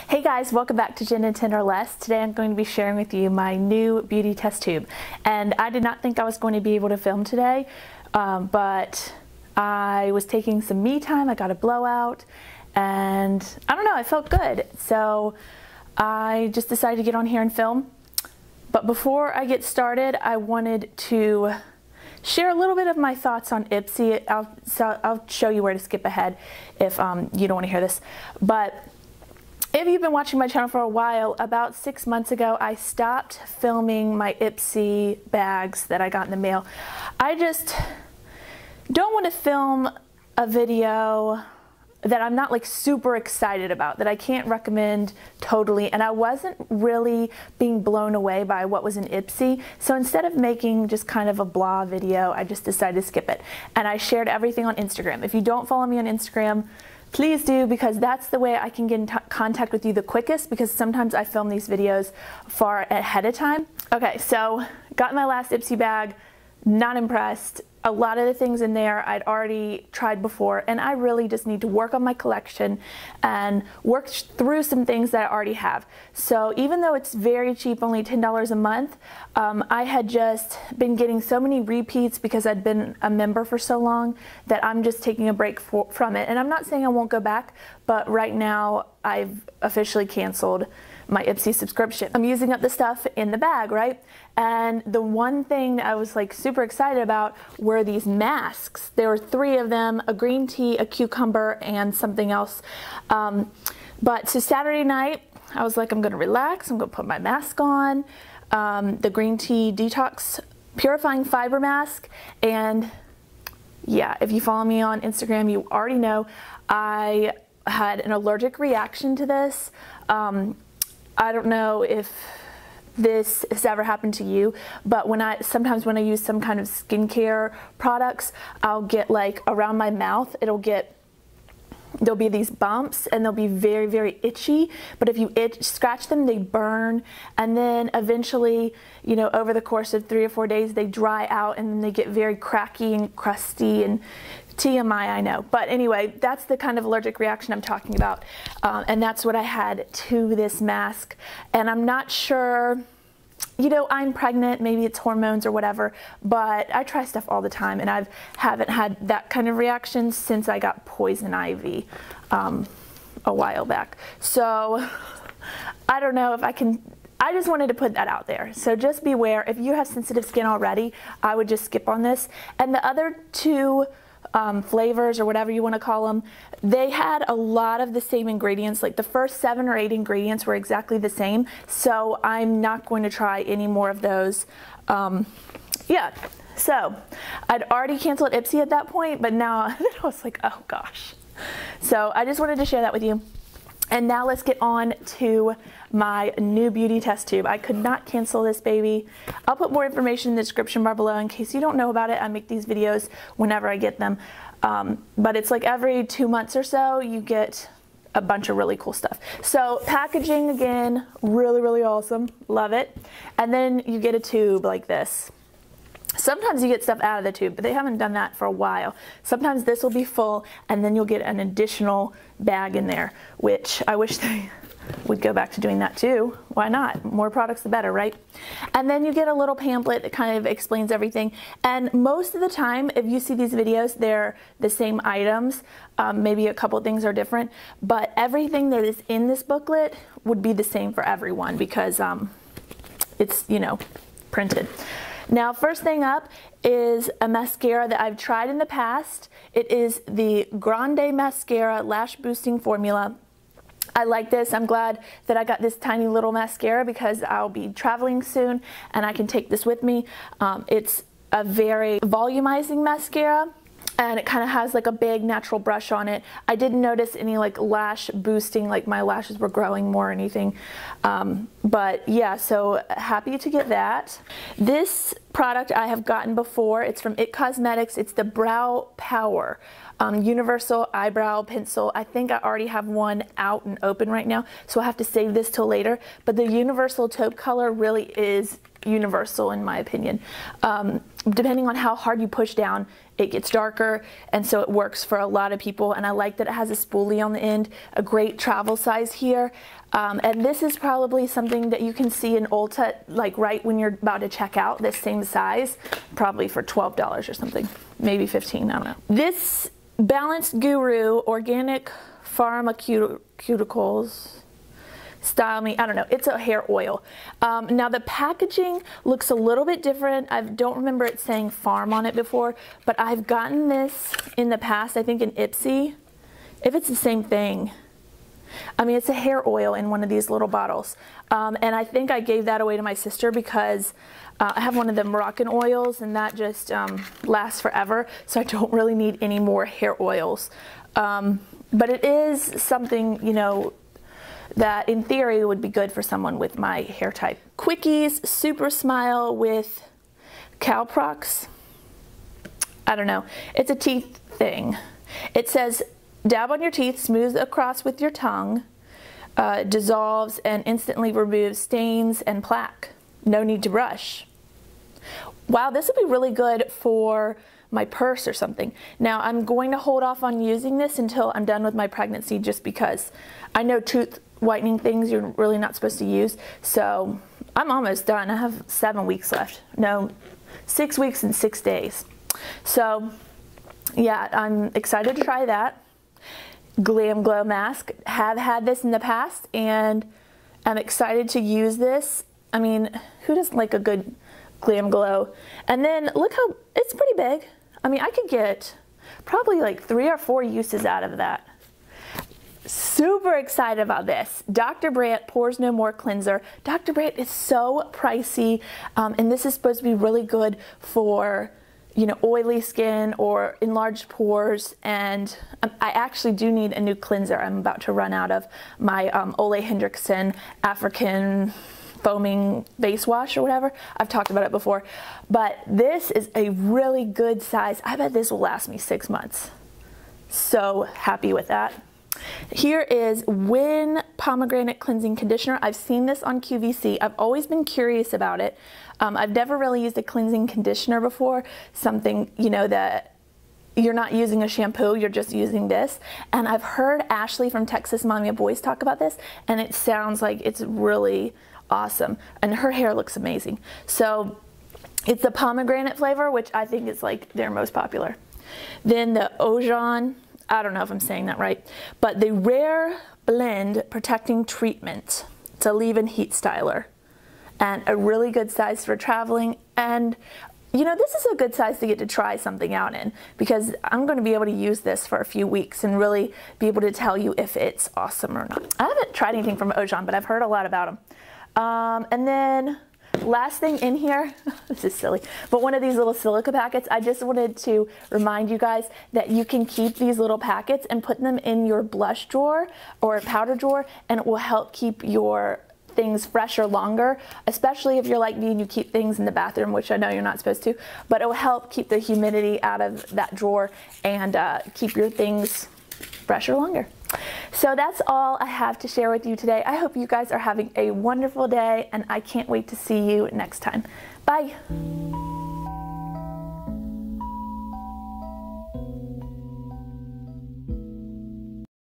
Hey guys, welcome back to Jen and 10 or Less. Today I'm going to be sharing with you my new beauty test tube. And I did not think I was going to be able to film today, but I was taking some me time. I got a blowout and I don't know, I felt good. So I just decided to get on here and film. But before I get started, I wanted to share a little bit of my thoughts on Ipsy. I'll show you where to skip ahead if you don't want to hear this. But if you've been watching my channel for a while, about 6 months ago, I stopped filming my Ipsy bags that I got in the mail. I just don't want to film a video that I'm not like super excited about, that I can't recommend totally, and I wasn't really being blown away by what was in Ipsy. So instead of making just kind of a blah video, I just decided to skip it. And I shared everything on Instagram. If you don't follow me on Instagram, please do, because that's the way I can get in contact with you the quickest, because sometimes I film these videos far ahead of time. Okay, so got my last Ipsy bag, not impressed. A lot of the things in there I'd already tried before, and I really just need to work on my collection and work through some things that I already have. So even though it's very cheap, only $10 a month, I had just been getting so many repeats because I'd been a member for so long that I'm just taking a break from it. And I'm not saying I won't go back, but right now I've officially canceled my Ipsy subscription. I'm using up the stuff in the bag, right? And the one thing I was like super excited about were these masks. There were 3 of them, a green tea, a cucumber, and something else. But so Saturday night, I was like, I'm gonna relax, I'm gonna put my mask on, the green tea detox purifying fiber mask. And yeah, if you follow me on Instagram, you already know I had an allergic reaction to this. I don't know if this has ever happened to you, but sometimes when I use some kind of skincare products, I'll get like around my mouth, there'll be these bumps and they'll be very, very itchy. But if you scratch them, they burn. And then eventually, you know, over the course of 3 or 4 days, they dry out and then they get very cracky and crusty and TMI, I know. But anyway, that's the kind of allergic reaction I'm talking about. And that's what I had to this mask. And I'm not sure, you know, I'm pregnant, maybe it's hormones or whatever, but I try stuff all the time and I haven't had that kind of reaction since I got poison ivy a while back. So I don't know if I can, I just wanted to put that out there. So just beware, if you have sensitive skin already, I would just skip on this. And the other 2 flavors or whatever you want to call them, they had a lot of the same ingredients. Like the first 7 or 8 ingredients were exactly the same, so I'm not going to try any more of those. Yeah, so I'd already canceled Ipsy at that point, but now I was like, oh gosh. So I just wanted to share that with you. And now let's get on to my new beauty test tube. I could not cancel this baby. I'll put more information in the description bar below in case you don't know about it. I make these videos whenever I get them. But it's like every 2 months or so you get a bunch of really cool stuff. So packaging, again, really, really awesome. Love it. And then you get a tube like this. Sometimes you get stuff out of the tube, but they haven't done that for a while. Sometimes this will be full and then you'll get an additional bag in there, which I wish they would go back to doing that too. Why not? More products the better, right? And then you get a little pamphlet that kind of explains everything. And most of the time, if you see these videos, they're the same items. Maybe a couple things are different, but everything that is in this booklet would be the same for everyone because it's, you know, printed. Now, first thing up is a mascara that I've tried in the past. It is the Grande Mascara Lash Boosting Formula. I like this. I'm glad that I got this tiny little mascara because I'll be traveling soon and I can take this with me. It's a very volumizing mascara. And it kind of has like a big natural brush on it. I didn't notice any like lash boosting, like my lashes were growing more or anything. But yeah, so happy to get that. This product I have gotten before. It's from It Cosmetics. It's the Brow Power. universal eyebrow pencil. I think I already have one out and open right now, so I'll have to save this till later. But the universal taupe color really is universal in my opinion. Depending on how hard you push down, it gets darker, and so it works for a lot of people. And I like that it has a spoolie on the end, a great travel size here. And this is probably something that you can see in Ulta, like right when you're about to check out, this same size, probably for $12 or something, maybe 15, I don't know. This Balanced Guru Organic Pharmaceuticals Style Me, I don't know, it's a hair oil. Now the packaging looks a little bit different. I don't remember it saying farm on it before, but I've gotten this in the past, I think in Ipsy, if it's the same thing. I mean, it's a hair oil in one of these little bottles. And I think I gave that away to my sister because I have one of the Moroccan oils and that just lasts forever. So I don't really need any more hair oils. But it is something, you know, that in theory would be good for someone with my hair type. Quickies Super Smile with Calprox. I don't know. It's a teeth thing. It says, dab on your teeth, smooth across with your tongue, dissolves and instantly removes stains and plaque. No need to brush. Wow, this would be really good for my purse or something. Now I'm going to hold off on using this until I'm done with my pregnancy, just because I know tooth whitening things you're really not supposed to use. So I'm almost done. I have 7 weeks left. No, 6 weeks and 6 days. So yeah, I'm excited to try that. Glam Glow mask. Have had this in the past and I'm excited to use this. I mean, who doesn't like a good Glam Glow? And then look how it's pretty big. I mean, I could get probably like 3 or 4 uses out of that. Super excited about this. Dr. Brandt Pores No More Cleanser. Dr. Brandt is so pricey, and this is supposed to be really good for, you know, oily skin or enlarged pores. And I actually do need a new cleanser. I'm about to run out of my Ole Hendrickson African foaming face wash or whatever. I've talked about it before, but this is a really good size. I bet this will last me 6 months. So happy with that. Here is Win Pomegranate Cleansing Conditioner. I've seen this on QVC. I've always been curious about it. I've never really used a cleansing conditioner before, something, you know, that you're not using a shampoo, you're just using this. And I've heard Ashley from Texas Mommy of Boys talk about this, and it sounds like it's really awesome. And her hair looks amazing. So it's the pomegranate flavor, which I think is like their most popular. Then the Ojon, I don't know if I'm saying that right, but the Rare Blend Protecting Treatment. It's a leave-in heat styler and a really good size for traveling. And you know, this is a good size to get to try something out in, because I'm going to be able to use this for a few weeks and really be able to tell you if it's awesome or not. I haven't tried anything from Ojon, but I've heard a lot about them. And then last thing in here, this is silly, but one of these little silica packets. I just wanted to remind you guys that you can keep these little packets and put them in your blush drawer or powder drawer, and it will help keep your things fresher longer, especially if you're like me and you keep things in the bathroom, which I know you're not supposed to, but it will help keep the humidity out of that drawer and keep your things fresher longer. So that's all I have to share with you today. I hope you guys are having a wonderful day, and I can't wait to see you next time. Bye.